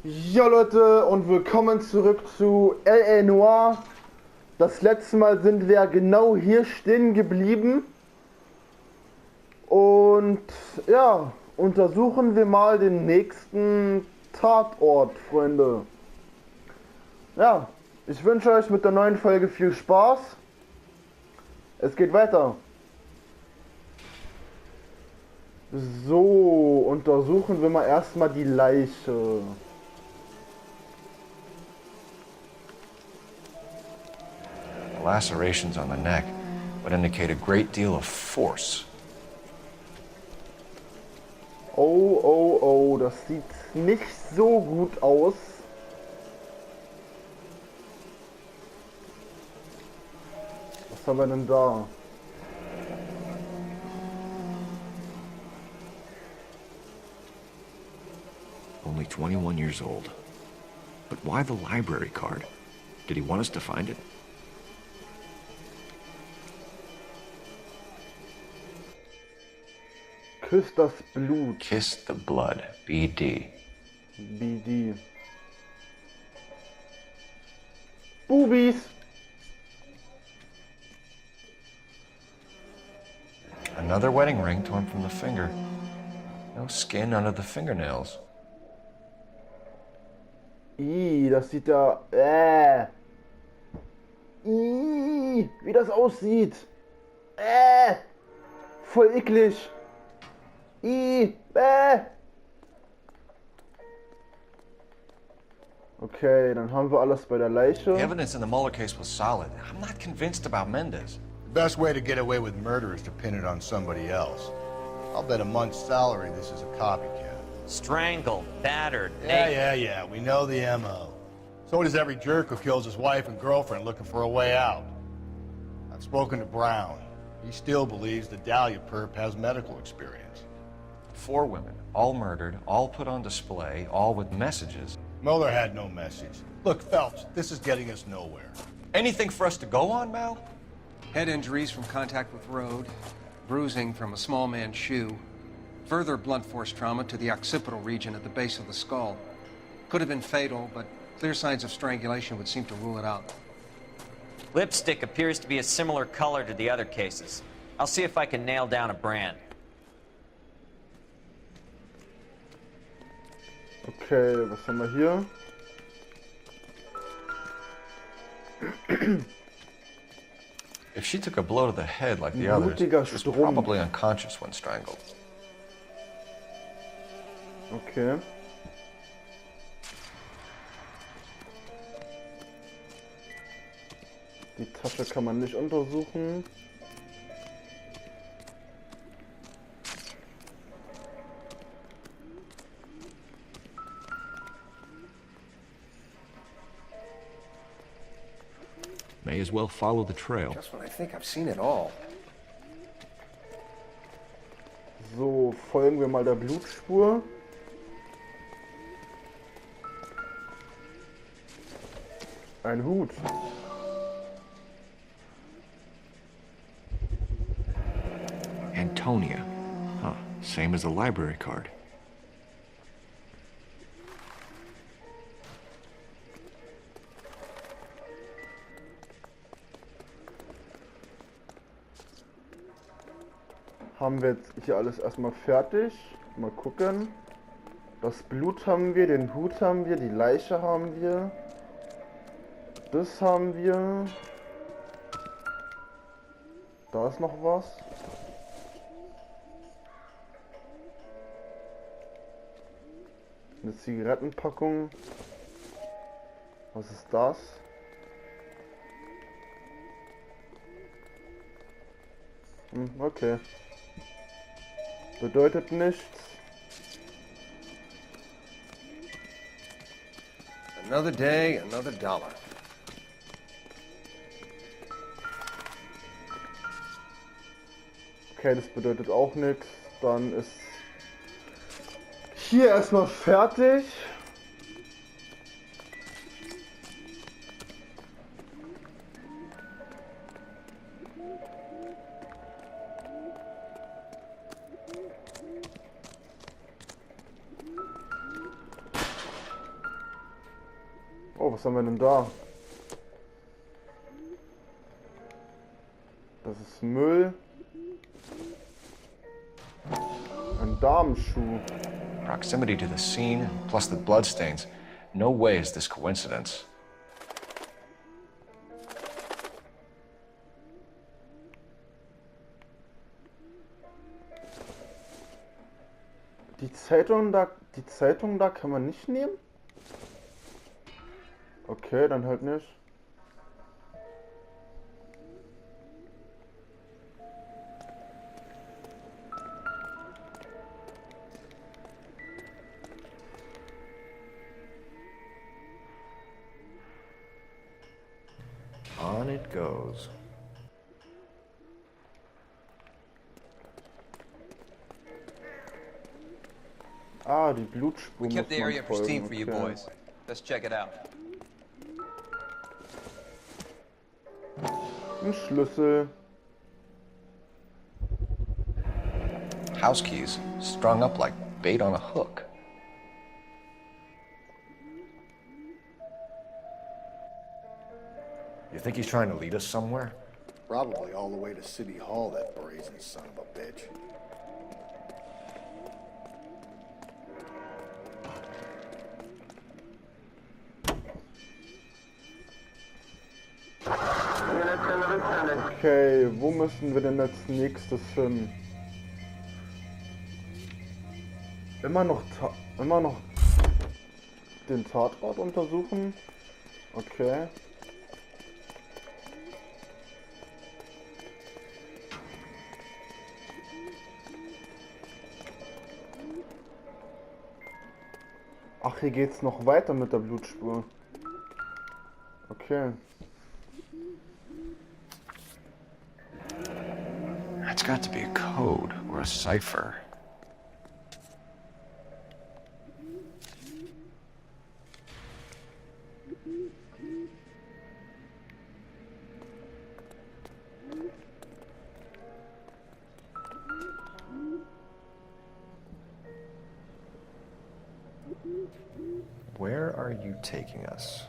Ja Leute und willkommen zurück zu Noire. Das letzte Mal sind wir genau hier stehen geblieben. Und ja, untersuchen wir mal den nächsten Tatort, Freunde. Ja, ich wünsche euch mit der neuen Folge viel Spaß. Es geht weiter. So, untersuchen wir mal erstmal die Leiche. The lacerations on the neck would indicate a great deal of force. Oh, oh, oh, das sieht nicht so gut aus. Was haben wir denn da? Only 21 years old. But why the library card? Did he want us to find it? Küsst das Blut. Kiss the blood. BD. BD. Bubis. Another wedding ring torn from the finger. No skin under the fingernails. Das sieht ja... wie das aussieht. Voll eklig. Okay, dann haben wir alles bei der Leiche. The evidence in the Mueller case was solid. I'm not convinced about Mendez. The best way to get away with murder is to pin it on somebody else. I'll bet a month's salary this is a copycat. Strangled, battered, Yeah, we know the M.O. So does every jerk who kills his wife and girlfriend looking for a way out. I've spoken to Brown. He still believes the Dahlia perp has medical experience. 4 women, all murdered, all put on display, all with messages. Mueller had no message. Look, Phelps, this is getting us nowhere. Anything for us to go on, Mal? Head injuries from contact with road, bruising from a small man's shoe, further blunt force trauma to the occipital region at the base of the skull. Could have been fatal, but clear signs of strangulation would seem to rule it out. Lipstick appears to be a similar color to the other cases. I'll see if I can nail down a brand. Okay, was haben wir hier? If she took a blow to the head like the others, Blutiger she was Strumpf. probably unconscious when strangled. Okay. Die Tasche kann man nicht untersuchen. May as well follow the trail. Just when I think I've seen it all. So, folgen wir mal der Blutspur. Ein Hut. Antonia. Huh, same as the library card. Haben wir jetzt hier alles erstmal fertig. Mal gucken. Das Blut haben wir, den Hut haben wir, die Leiche haben wir. Das haben wir. Da ist noch was. Eine Zigarettenpackung. Was ist das? Okay. Bedeutet nichts. Another day, another dollar. Okay, das bedeutet auch nichts. Dann ist hier erstmal fertig. Oh, was haben wir denn da? Das ist Müll. Ein Damenschuh. Proximity to the scene, plus the bloodstains. No way is this coincidence. Die Zeitung da kann man nicht nehmen? Okay, dann halt nicht. On it goes. Ah, die Blutspur muss Kept the man area pristine folgen. for you Okay. boys. Let's check it out. Ein Schlüssel. House keys strung up like bait on a hook. You think he's trying to lead us somewhere? Probably all the way to City Hall, that brazen son of a bitch. Okay, wo müssen wir denn als nächstes hin? Immer noch den Tatort untersuchen? Okay. Ach, hier geht's noch weiter mit der Blutspur. Okay. That's got to be a code or a cipher. Where are you taking us?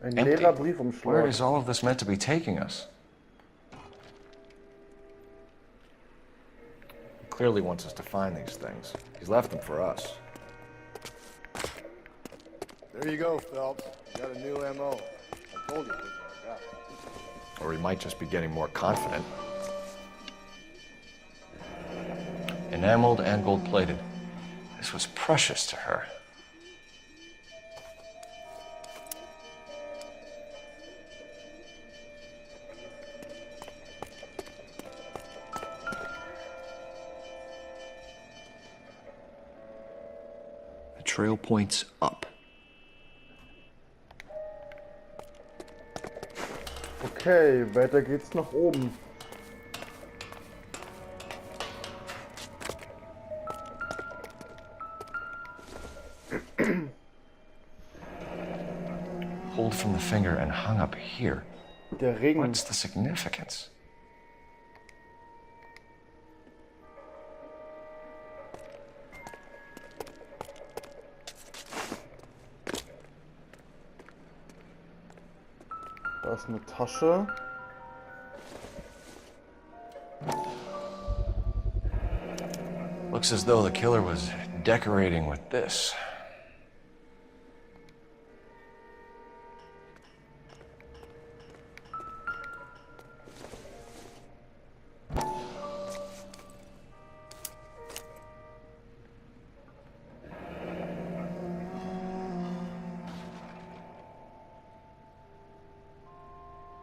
Ein Empty. leerer Where Briefumschlag. is all of this meant to be taking us? He clearly wants us to find these things. He's left them for us. There you go, Phelps. You got a new MO. I told you it was what I got. Or he might just be getting more confident. Enameled and gold-plated. This was precious to her. The trail points up. Okay, weiter geht's nach oben. Pulled from the finger and hung up here. Der Ring. What's the significance? Da ist eine Tasche. Looks as though the killer was decorating with this.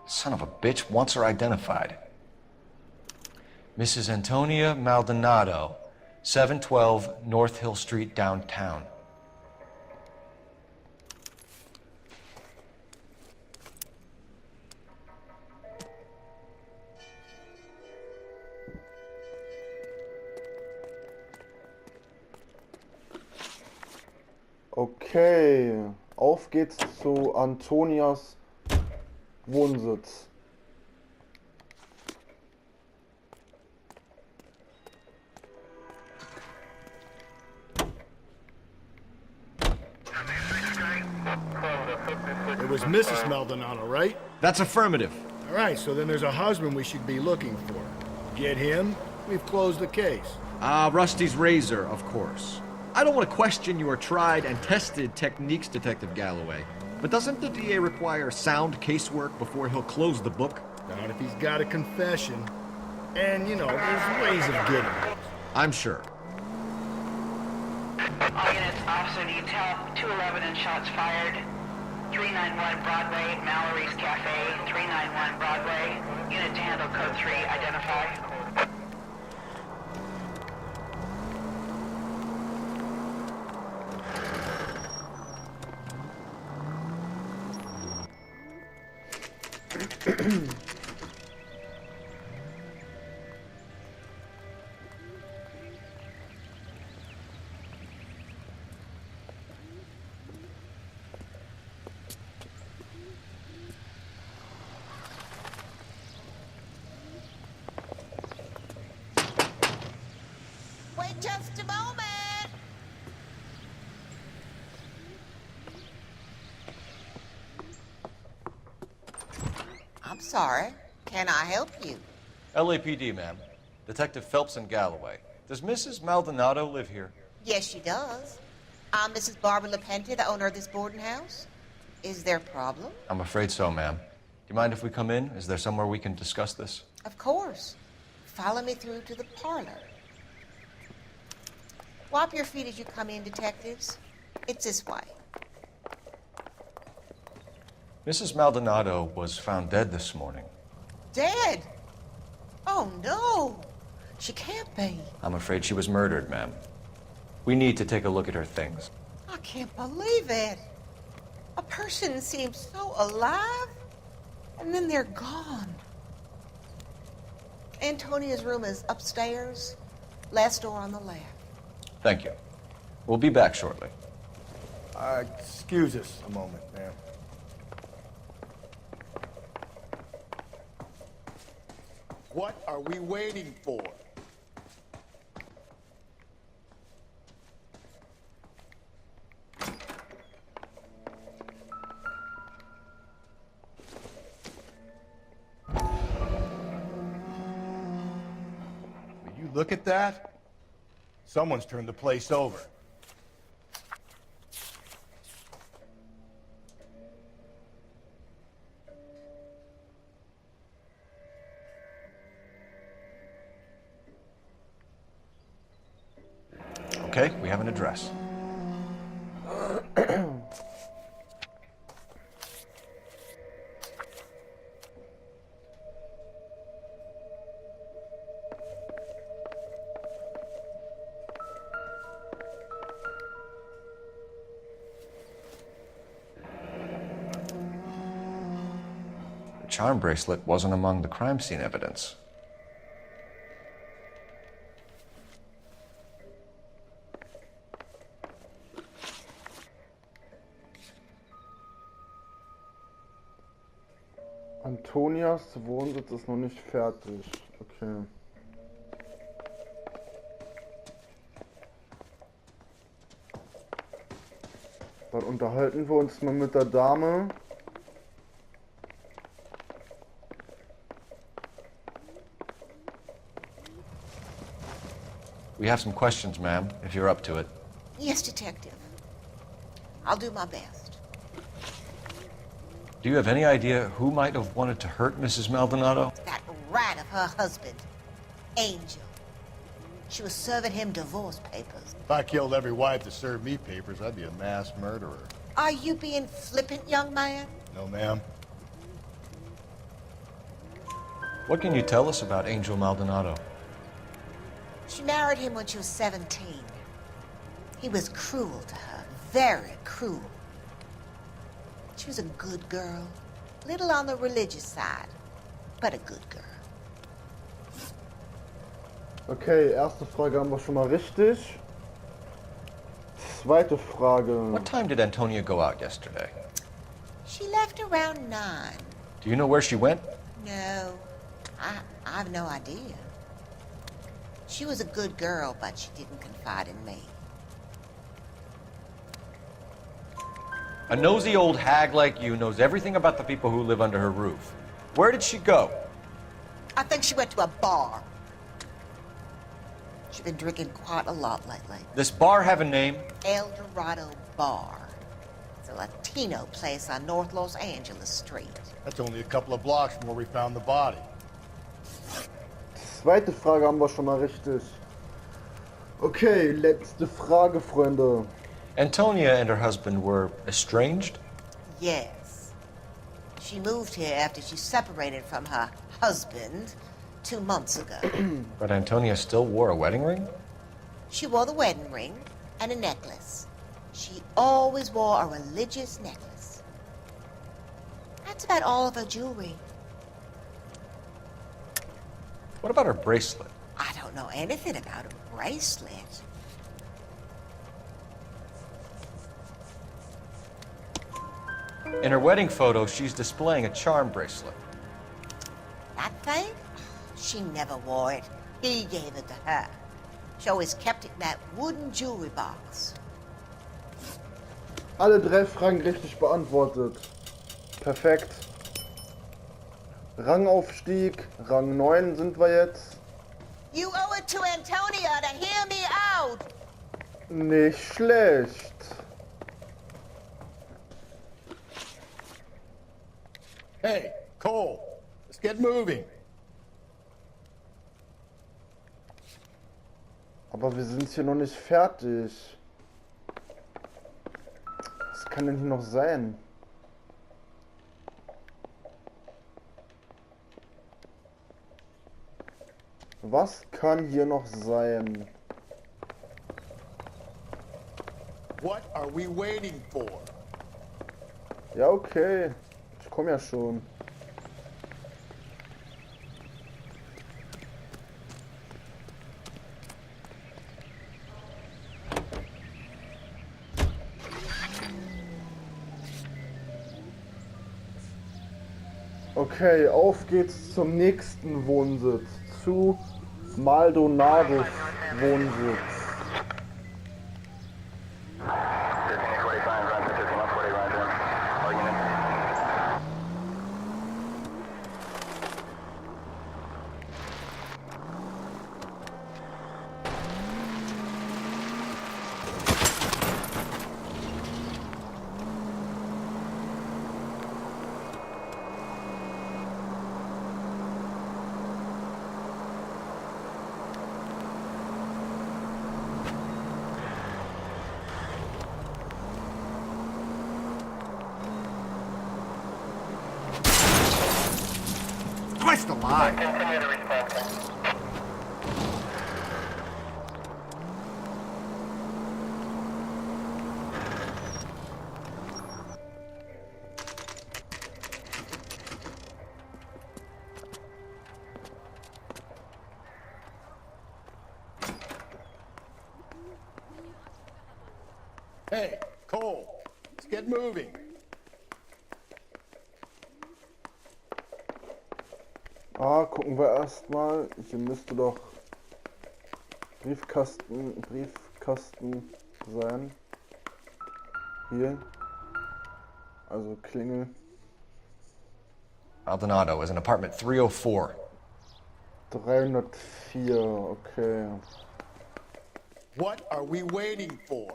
Son of a bitch wants her identified. Mrs. Antonia Maldonado, 712 North Hill Street, downtown. Okay, auf geht's zu Antonias Wohnsitz. It was Mrs. Maldonado, right? That's affirmative. All right, so then there's a husband we should be looking for. Get him, we've closed the case. Rusty's razor, of course. I don't want to question your tried and tested techniques, Detective Galloway. But doesn't the DA require sound casework before he'll close the book? Not if he's got a confession. And, you know, there's ways of getting it. I'm sure. All units, officer detail, 211 and shots fired. 391 Broadway, Mallory's Cafe, 391 Broadway. Unit to handle code 3, identify. Wait just a moment. I'm sorry. Can I help you? LAPD, ma'am. Detective Phelps and Galloway. Does Mrs. Maldonado live here? Yes, she does. I'm Mrs. Barbara LaPenta, the owner of this boarding house. Is there a problem? I'm afraid so, ma'am. Do you mind if we come in? Is there somewhere we can discuss this? Of course. Follow me through to the parlor. Wipe your feet as you come in, detectives. It's this way. Mrs. Maldonado was found dead this morning. Dead? Oh, no. She can't be. I'm afraid she was murdered, ma'am. We need to take a look at her things. I can't believe it. A person seems so alive, and then they're gone. Antonia's room is upstairs, last door on the left. Thank you. We'll be back shortly. Excuse us a moment, ma'am. What are we waiting for? Will you look at that? Someone's turned the place over. Okay, we have an address. The charm bracelet wasn't among the crime scene evidence. Antonias Wohnsitz ist noch nicht fertig. Okay. Dann unterhalten wir uns mal mit der Dame. We have some questions, ma'am, if you're up to it. Yes, detective. I'll do my best. Do you have any idea who might have wanted to hurt Mrs. Maldonado? That rat of her husband, Angel. She was serving him divorce papers. If I killed every wife that served me papers, I'd be a mass murderer. Are you being flippant, young man? No, ma'am. What can you tell us about Angel Maldonado? She married him when she was 17. He was cruel to her, very cruel. She was a good girl, little on the religious side, but a good girl. Okay, erste Frage haben wir schon mal richtig. Zweite Frage. What time did Antonia go out yesterday? She left around 9. Do you know where she went? No, I have no idea. She was a good girl, but she didn't confide in me. A nosy old hag like you knows everything about the people who live under her roof. Where did she go? I think she went to a bar. She's been drinking quite a lot lately. This bar have a name? El Dorado Bar. It's a Latino place on North Los Angeles Street. That's only a couple of blocks from where we found the body. Zweite Frage haben wir schon mal richtig. Okay, letzte Frage, Freunde. Antonia and her husband were estranged? Yes. She moved here after she separated from her husband 2 months ago. But Antonia still wore a wedding ring? She wore the wedding ring and a necklace. She always wore a religious necklace. That's about all of her jewelry. What about her bracelet? I don't know anything about a bracelet. In her wedding photo, she's displaying a charm bracelet. That thing? She never wore it. He gave it to her. She always kept it in that wooden jewelry box. Alle 3 Fragen richtig beantwortet. Perfekt. Rangaufstieg, Rang 9 sind wir jetzt. You owe it to Antonia to hear me out. Nicht schlecht. Hey, Cole, let's get moving. Aber wir sind hier noch nicht fertig. Was kann denn hier noch sein? Was kann hier noch sein? What are we waiting for? Ja, okay. Ich komme ja schon. Okay, auf geht's zum nächsten Wohnsitz. Zu Maldonados Wohnsitz. Christ alive! Continue to respond. Hey, Cole, let's get moving. Gucken wir erstmal. Hier müsste doch Briefkasten sein. Hier. Also Klingel. Maldonado is in apartment 304. 304, okay. What are we waiting for?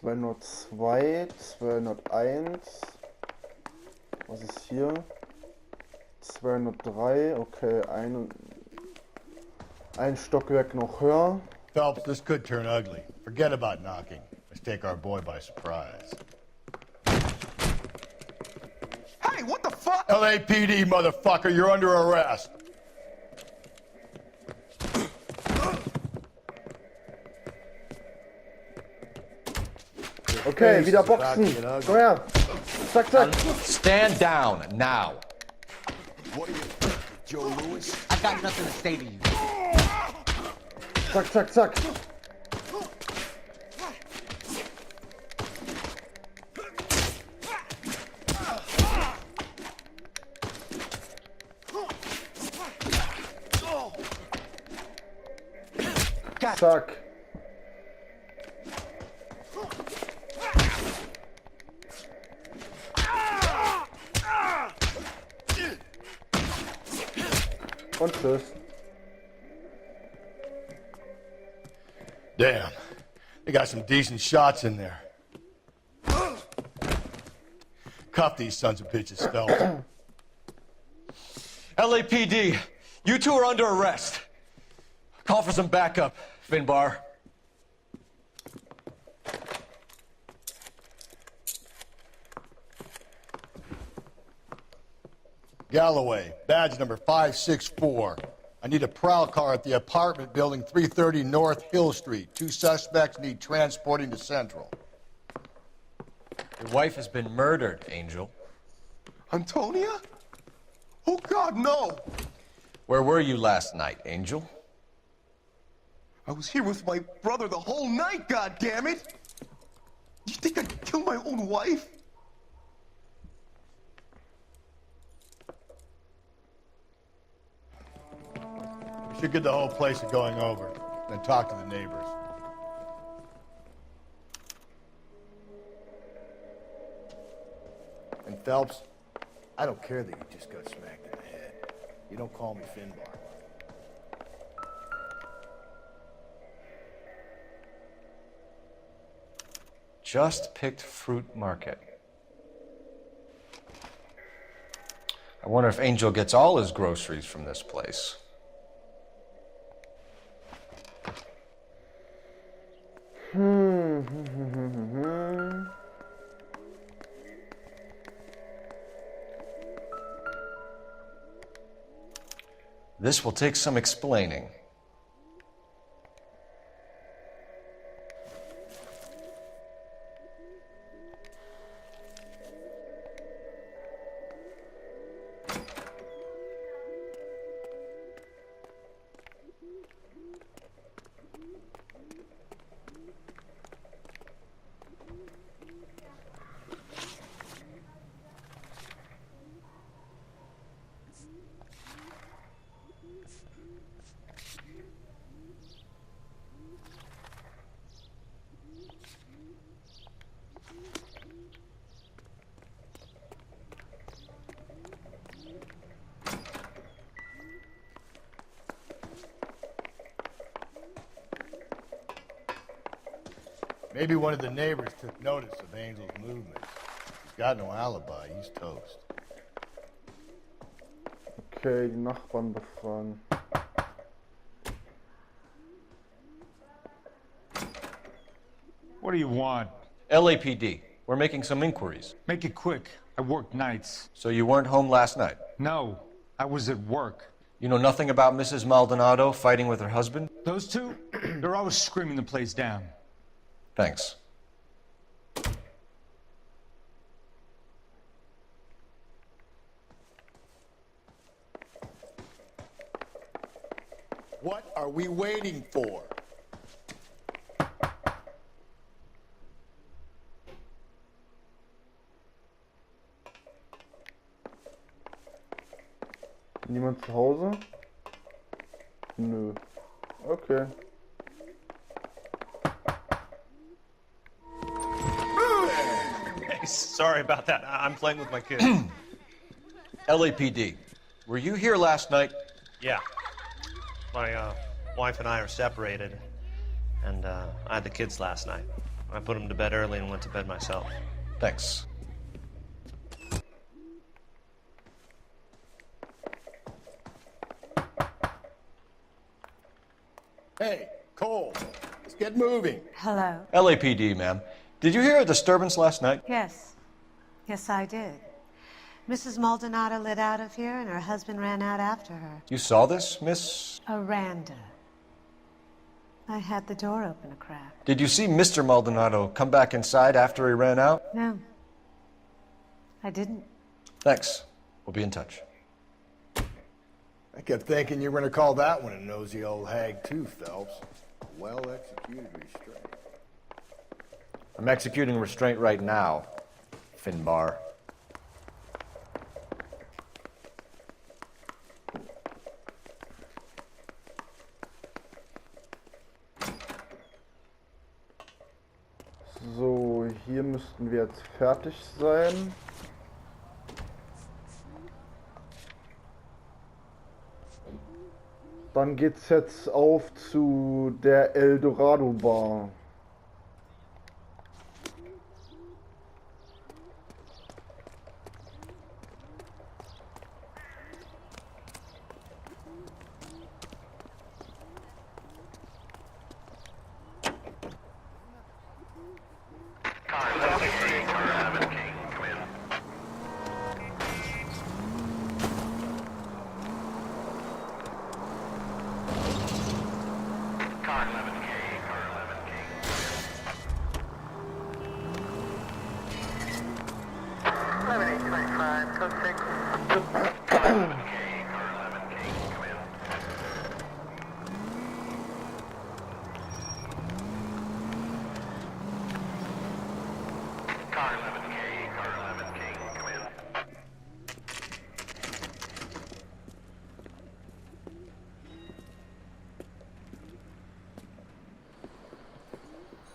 ...202, 201. Was ist hier? 203, okay, ein Stockwerk noch höher. Phelps, this could turn ugly. Forget about knocking. Let's take our boy by surprise. Hey, what the fuck? LAPD, motherfucker, you're under arrest. Okay, Okay, wieder boxen. Komm her. Zack, zack. Stand down, now. What are you, Joe Louis? I got nothing to say to you. Zack, zack, zack. Zack. Und tschüss. Damn. They got some decent shots in there. Cuff these sons of bitches, Phelps. LAPD, you two are under arrest. Call for some backup, Finbar. Galloway, badge number 564. I need a prowl car at the apartment building 330 North Hill Street. 2 suspects need transporting to Central. Your wife has been murdered, Angel. Antonia? Oh, God, no! Where were you last night, Angel? I was here with my brother the whole night, goddammit! You think I'd kill my own wife? We should get the whole place to going over, then talk to the neighbors. And Phelps, I don't care that you just got smacked in the head. You don't call me Finbar. Just picked Fruit Market. I wonder if Angel gets all his groceries from this place. This will take some explaining. Maybe one of the neighbors took notice of Angel's movements. He's got no alibi. He's toast. Okay, die Nachbarn befragen. What do you want? LAPD, we're making some inquiries. Make it quick. I work nights. So you weren't home last night? No, I was at work. You know nothing about Mrs. Maldonado fighting with her husband? Those two, they're always screaming the place down. Thanks. What are we waiting for? Niemand zu Hause? Nö. Okay. Hey, sorry about that. I'm playing with my kids. LAPD, were you here last night? Yeah. My wife and I are separated, and I had the kids last night. I put them to bed early and went to bed myself. Thanks. Hey, Cole, let's get moving. Hello. LAPD, ma'am. Did you hear a disturbance last night? Yes. Yes, I did. Mrs. Maldonado lit out of here, and her husband ran out after her. You saw this, Miss? Aranda. I had the door open a crack. Did you see Mr. Maldonado come back inside after he ran out? No, I didn't. Thanks. We'll be in touch. I kept thinking you were going to call that one a nosy old hag too, Phelps. Well-executed restraint. I'm executing restraint right now, Finbar. So, hier müssten wir jetzt fertig sein. Dann geht's jetzt auf zu der Eldorado Bar.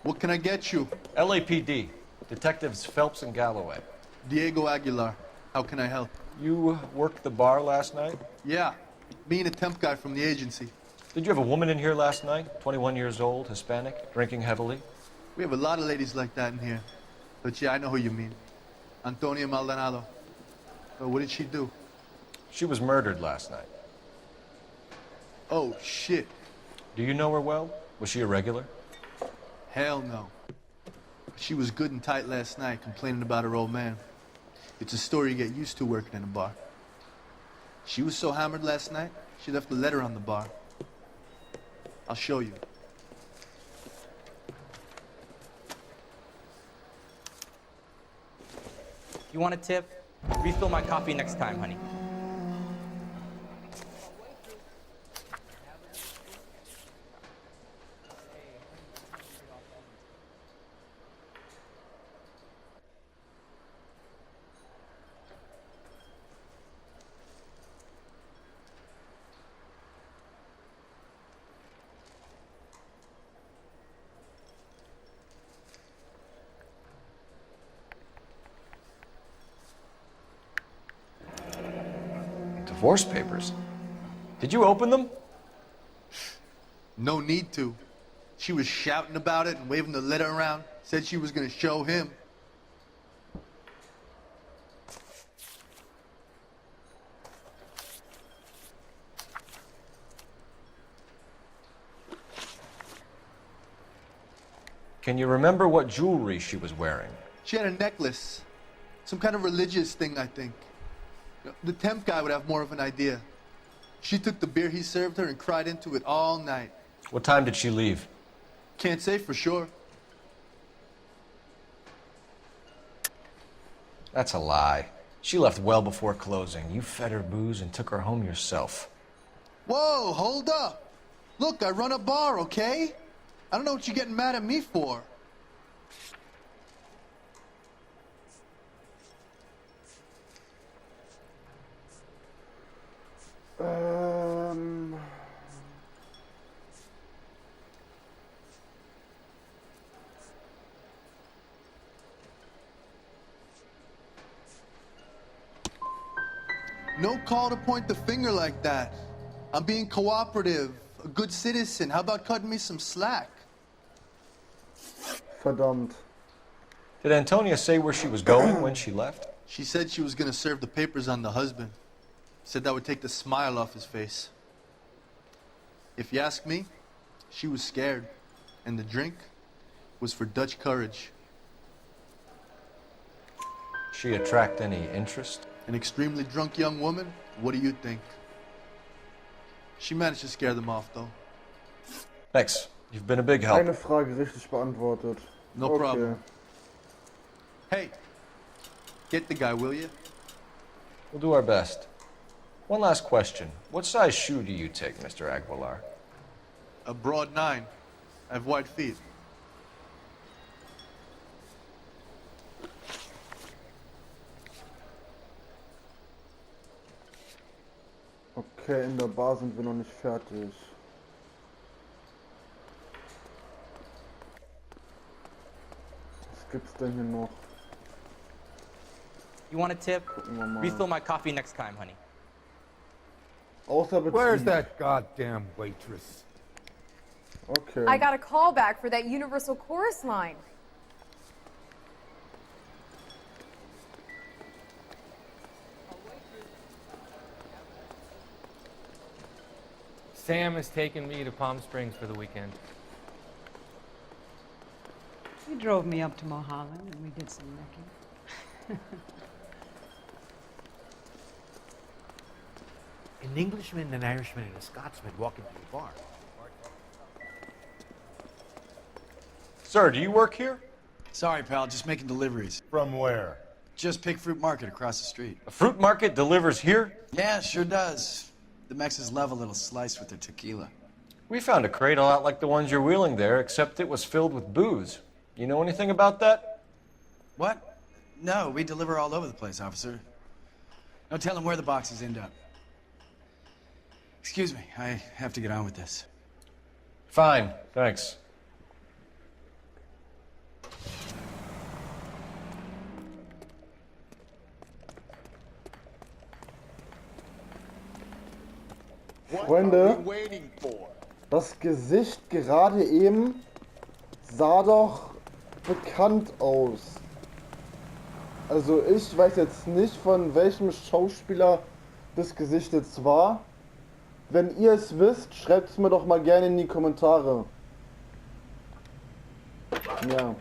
What can I get you? LAPD. Detectives Phelps and Galloway. Diego Aguilar. How can I help? You worked the bar last night? Yeah. Me and a temp guy from the agency. Did you have a woman in here last night? 21 years old, Hispanic, drinking heavily? We have a lot of ladies like that in here. But yeah, I know who you mean. Antonia Maldonado. Well, what did she do? She was murdered last night. Oh, shit. Do you know her well? Was she a regular? Hell no. She was good and tight last night, complaining about her old man. It's a story you get used to working in a bar. She was so hammered last night, she left a letter on the bar. I'll show you. You want a tip? Refill my coffee next time, honey. Divorce papers. Did you open them? No need to. She was shouting about it and waving the letter around. Said she was gonna show him. Can you remember what jewelry she was wearing? She had a necklace. Some kind of religious thing, I think. The temp guy would have more of an idea. She took the beer he served her and cried into it all night. What time did she leave? Can't say for sure. That's a lie. She left well before closing. You fed her booze and took her home yourself. Whoa, hold up. Look, I run a bar, okay? I don't know what you're getting mad at me for. No call to point the finger like that. I'm being cooperative, a good citizen. How about cutting me some slack? Verdammt. Did Antonia say where she was going when she left? She said she was gonna serve the papers on the husband. Said that would take the smile off his face. If you ask me, she was scared. And the drink was for Dutch courage. She attract any interest? An extremely drunk young woman? What do you think? She managed to scare them off, though. Thanks. You've been a big help. Eine Frage richtig beantwortet. No Okay. problem. Hey, get the guy, will you? We'll do our best. One last question. What size shoe do you take, Mr. Aguilar? A broad 9. I have wide feet. Okay, in der Bar sind wir noch nicht fertig. Was gibt's denn hier noch? You want a tip? Gucken wir mal. Refill my coffee next time, honey. Außer Betrieb. Where's that goddamn waitress? Okay. I got a call back for that Universal Chorus line. Sam has taken me to Palm Springs for the weekend. He drove me up to Mulholland and we did some necking. An Englishman, an Irishman, and a Scotsman walk into the bar. Sir, do you work here? Sorry, pal, just making deliveries. From where? Just Pig Fruit Market across the street. A fruit market delivers here? Yeah, sure does. The Mexes love a little slice with their tequila. We found a crate a lot like the ones you're wheeling there, except it was filled with booze. You know anything about that? What? No, we deliver all over the place, officer. No telling where the boxes end up. Excuse me, I have to get on with this. Fine, thanks. Freunde, das Gesicht gerade eben sah doch bekannt aus. Also ich weiß jetzt nicht, von welchem Schauspieler das Gesicht jetzt war. Wenn ihr es wisst, schreibt es mir doch mal gerne in die Kommentare. Ja.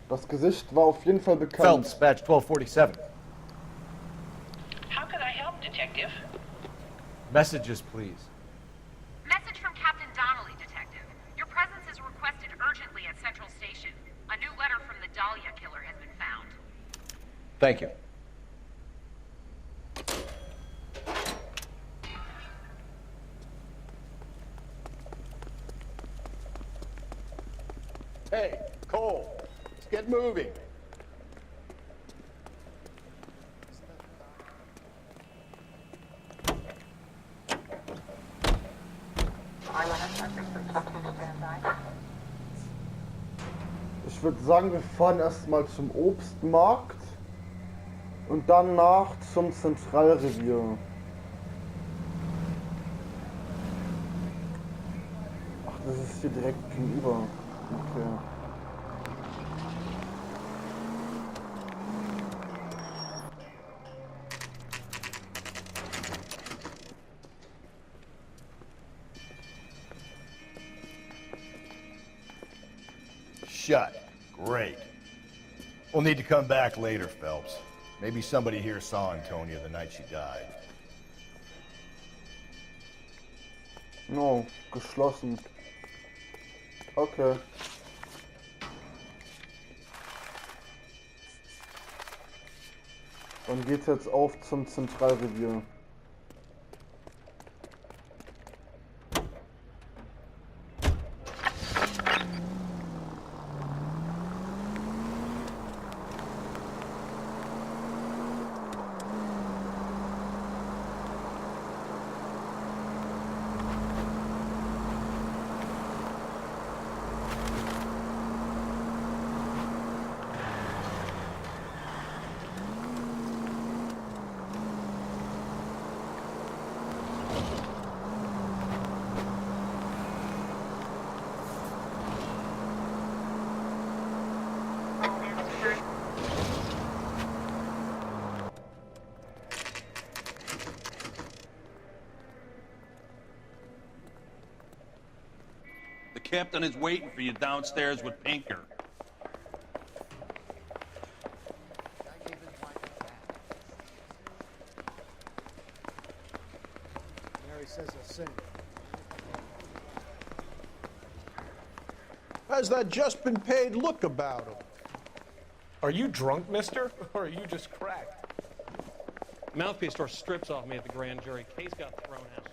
Das Gesicht war auf jeden Fall bekannt. Phelps, Badge 1247. How can I help, Detective? Messages, please. Message from Captain Donnelly, Detective. Your presence is requested urgently at Central Station. A new letter from the Dahlia killer has been found. Thank you. Hey, Cole, let's get moving. Ich würde sagen, wir fahren erstmal zum Obstmarkt und danach zum Zentralrevier. Ach, das ist hier direkt gegenüber. Okay. Shut. Great. We'll need to come back later, Phelps. Maybe somebody here saw Antonia the night she died. No, geschlossen. Okay. Dann geht's jetzt auf zum Zentralrevier. The captain is waiting for you downstairs with Pinker. Mary says I'll sing. has that just-been-paid look about him. Are you drunk, mister? Or are you just cracked? Mouthpiece tore strips off me at the grand jury. Case got thrown out.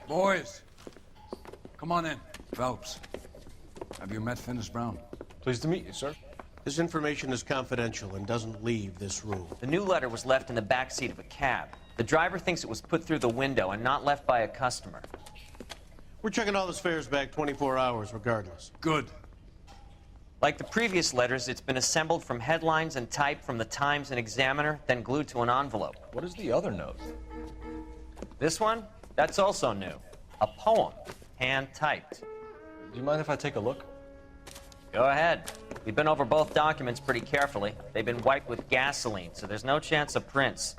Boys, come on in. Phelps, have you met Finis Brown? Pleased to meet you, sir. This information is confidential and doesn't leave this room. The new letter was left in the back seat of a cab. The driver thinks it was put through the window and not left by a customer. We're checking all the fares back 24 hours regardless. Good. Like the previous letters, it's been assembled from headlines and typed from the Times and Examiner, then glued to an envelope. What is the other note? This one? That's also new. A poem, hand-typed. Do you mind if I take a look? Go ahead. We've been over both documents pretty carefully. They've been wiped with gasoline, so there's no chance of prints.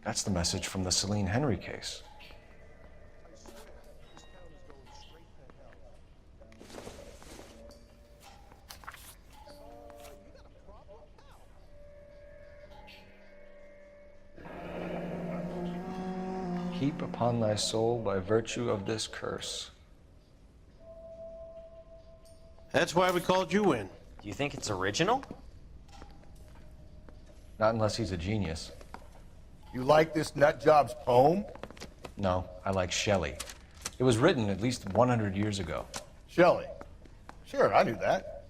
That's the message from the Celine Henry case. Heap upon thy soul by virtue of this curse. That's why we called you in. Do you think it's original? Not unless he's a genius. You like this nutjob's poem? No, I like Shelley. It was written at least 100 years ago. Shelley? Sure, I knew that.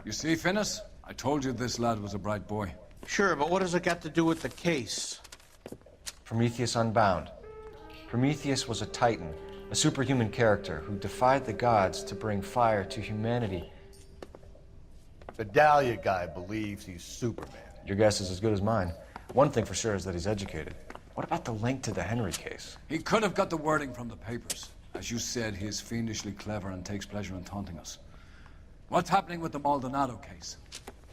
You see, Finis? I told you this lad was a bright boy. Sure, but what has it got to do with the case? Prometheus Unbound. Prometheus was a titan, a superhuman character who defied the gods to bring fire to humanity. The Dahlia guy believes he's Superman. Your guess is as good as mine. One thing for sure is that he's educated. What about the link to the Henry case? He could have got the wording from the papers. As you said, he is fiendishly clever and takes pleasure in taunting us. What's happening with the Maldonado case?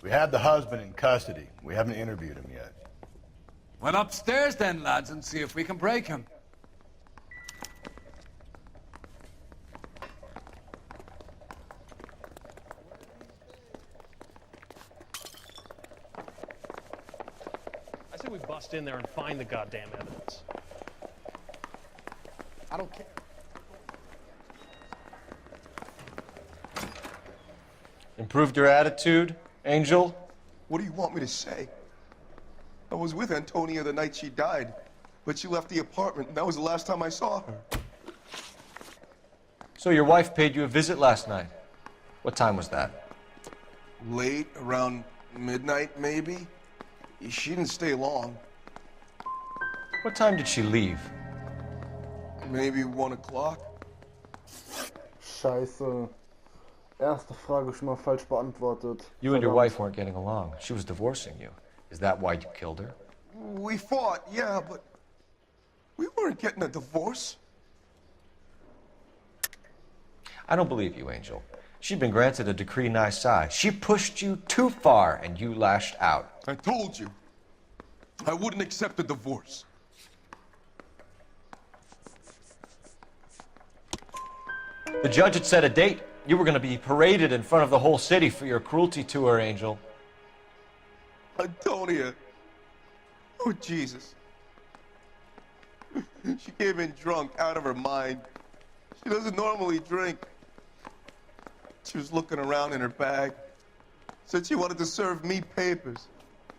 We have the husband in custody. We haven't interviewed him yet. Well, upstairs then, lads, and see if we can break him. I say we bust in there and find the goddamn evidence. I don't care. Improved your attitude, Angel? What do you want me to say? I was with Antonia the night she died, but she left the apartment, and that was the last time I saw her. So your wife paid you a visit last night. What time was that? Late, around midnight, maybe? She didn't stay long. What time did she leave? Maybe 1 o'clock. Scheiße. Erste Frage schon mal falsch beantwortet. You and your wife weren't getting along. She was divorcing you. Is that why you killed her? We fought, yeah, but we weren't getting a divorce. I don't believe you, Angel. She'd been granted a decree nisi. She pushed you too far, and you lashed out. I told you. I wouldn't accept a divorce. The judge had set a date. You were going to be paraded in front of the whole city for your cruelty to her, Angel. Antonia. Oh, Jesus. She came in drunk, out of her mind. She doesn't normally drink. She was looking around in her bag. Said she wanted to serve me papers.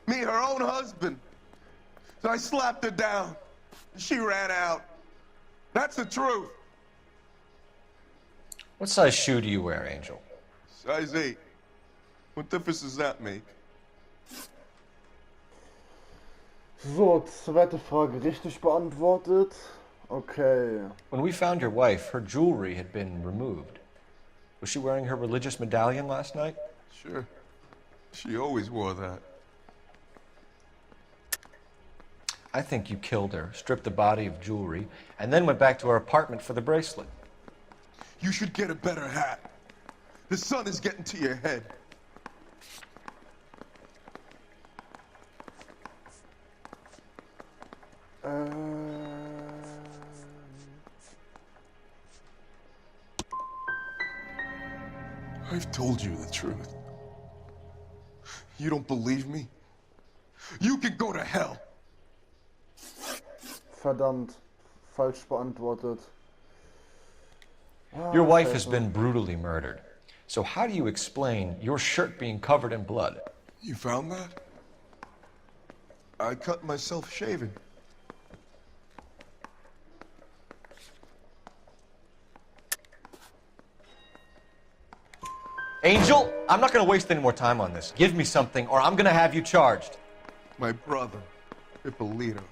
Me, her own husband. So I slapped her down. She ran out. That's the truth. What size shoe do you wear, Angel? Size 8. What difference does that make? So, zweite Frage richtig beantwortet. Okay. When we found your wife, her jewelry had been removed. Was she wearing her religious medallion last night? Sure. She always wore that. I think you killed her, stripped the body of jewelry, and then went back to her apartment for the bracelet. You should get a better hat. The sun is getting to your head. I've told you the truth. You don't believe me? You can go to hell. Verdammt, falsch beantwortet. Your wife has been brutally murdered. So how do you explain your shirt being covered in blood? You found that? I cut myself shaving. Angel, I'm not going to waste any more time on this. Give me something or I'm going to have you charged. My brother, Ippolito,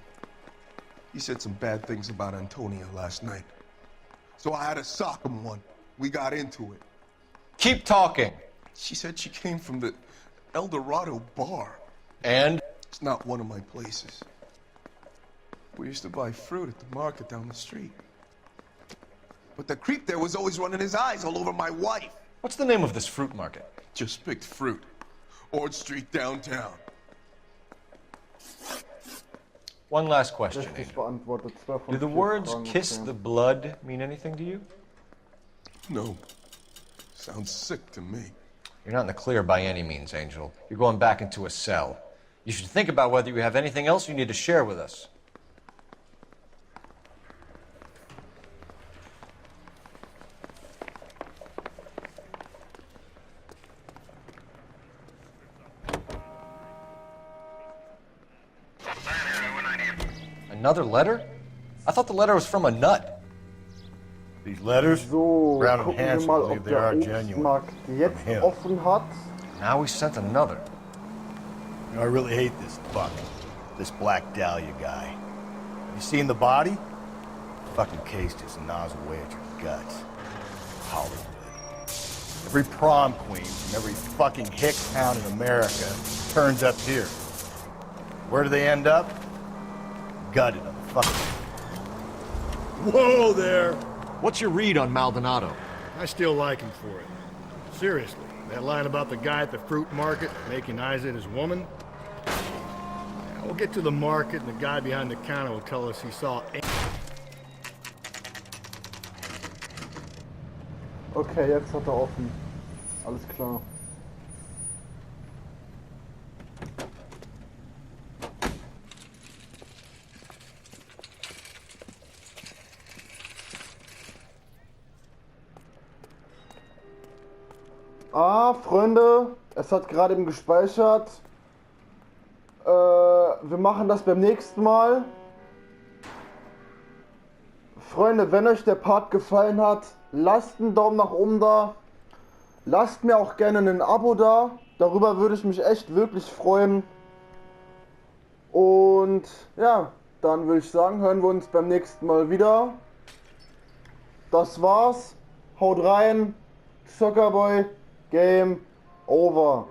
he said some bad things about Antonia last night. So I had to sock him one. We got into it. Keep talking. She said she came from the El Dorado bar. And? It's not one of my places. We used to buy fruit at the market down the street. But the creep there was always running his eyes all over my wife. What's the name of this fruit market? Just picked fruit. Ord Street downtown. One last question. Richtig beantwortet. 2 von Do the 4 words Fragen kiss okay. the blood mean anything to you? No. Sounds sick to me. You're not in the clear by any means, Angel. You're going back into a cell. You should think about whether you have anything else you need to share with us. Another letter? I thought the letter was from a nut. These letters, So, Brown and gucken wir Hanson mal, believe ob they der are genuine. Obstmarkt jetzt him. offen hat. Now we sent another. You know, I really hate this fuck. This Black Dahlia guy. Have you seen the body? Fucking case just gnaws away at your guts. Hollywood. Every prom queen from every fucking hick town in America turns up here. Where do they end up? Gutted on the fucking... Whoa there! What's your read on Maldonado? I still like him for it. Seriously, that line about the guy at the fruit market making eyes at his woman? Yeah, we'll get to the market and the guy behind the counter will tell us he saw... Okay, jetzt hat er offen. Alles klar. Freunde, es hat gerade eben gespeichert. Wir machen das beim nächsten Mal. Freunde, wenn euch der Part gefallen hat, lasst einen Daumen nach oben da. Lasst mir auch gerne ein Abo da. Darüber würde ich mich echt wirklich freuen. Und ja, dann würde ich sagen, hören wir uns beim nächsten Mal wieder. Das war's. Haut rein. Soccerboy. Game over.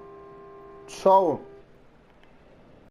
Ciao.